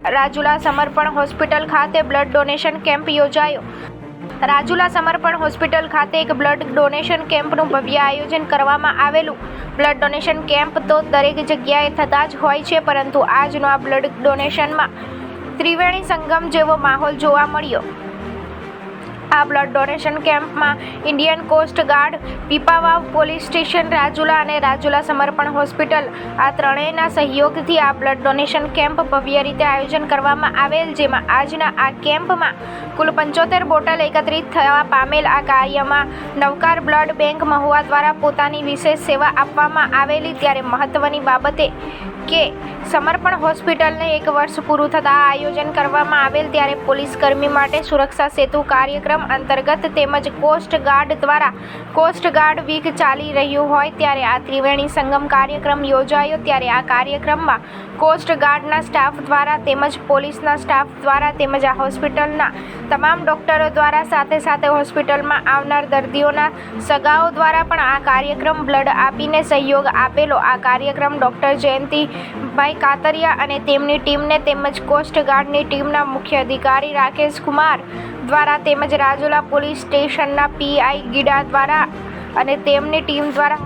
રાજુલા સમર્પણ હોસ્પિટલ ખાતે blood donation camp યોજાયો। રાજુલા સમર્પણ હોસ્પિટલ ખાતે એક બ્લડ ડોનેશન કેમ્પનું ભવ્ય આયોજન કરવામાં આવેલું। બ્લડ ડોનેશન કેમ્પ તો દરેક જગ્યાએ થતા જ હોય છે, પરંતુ આજનો આ બ્લડ ડોનેશનમાં ત્રિવેણી સંગમ જેવો માહોલ જોવા મળ્યો। આ બ્લડ ડોનેશન કેમ્પમાં Indian coast guard, Pipavav police station Rajula અને રાજુલા સમર્પણ હોસ્પિટલ આ ત્રણેયના સહયોગથી આ બ્લડ ડોનેશન કેમ્પ ભવ્ય રીતે આયોજન કરવામાં આવેલ, જેમાં આજના આ કેમ્પમાં કુલ 75 બોટલ એકત્રિત થવા પામેલ। આ કાર્યમાં નવકાર બ્લડ બેંક મહુવા દ્વારા પોતાની વિશેષ સેવા આપવામાં આવેલી। ત્યારે મહત્વની બાબતે કે સમર્પણ હોસ્પિટલને 1 વર્ષ પૂરું થતાં આયોજન કરવામાં આવેલ। ત્યારે પોલીસ કર્મી માટે સુરક્ષા સેતુ કાર્યક્રમ અંતર્ગત તેમજ કોસ્ટ ગાર્ડ દ્વારા કોસ્ટ ગાર્ડ વીક ચાલી રહ્યું હોય ત્યારે આ ત્રિવેણી સંગમ કાર્યક્રમ યોજાયો। ત્યારે આ કાર્યક્રમમાં કોસ્ટ ગાર્ડના સ્ટાફ દ્વારા તેમજ પોલીસના સ્ટાફ દ્વારા તેમજ આ હોસ્પિટલના તમામ ડોક્ટરો દ્વારા સાથે હોસ્પિટલમાં આવનાર દર્દીઓના સગાઓ દ્વારા પણ આ કાર્યક્રમ બ્લડ આપીને સહયોગ આપેલો। આ કાર્યક્રમ ડૉક્ટર જયંતિભાઈ કાતરિયા અને તેમની ટીમને તેમજ કોસ્ટ ગાર્ડની ટીમના મુખ્ય અધિકારી રાકેશ કુમાર દ્વારા તેમજ રાજુલા પોલીસ સ્ટેશનના પીઆઈ ગીડા દ્વારા અને તેમની ટીમ દ્વારા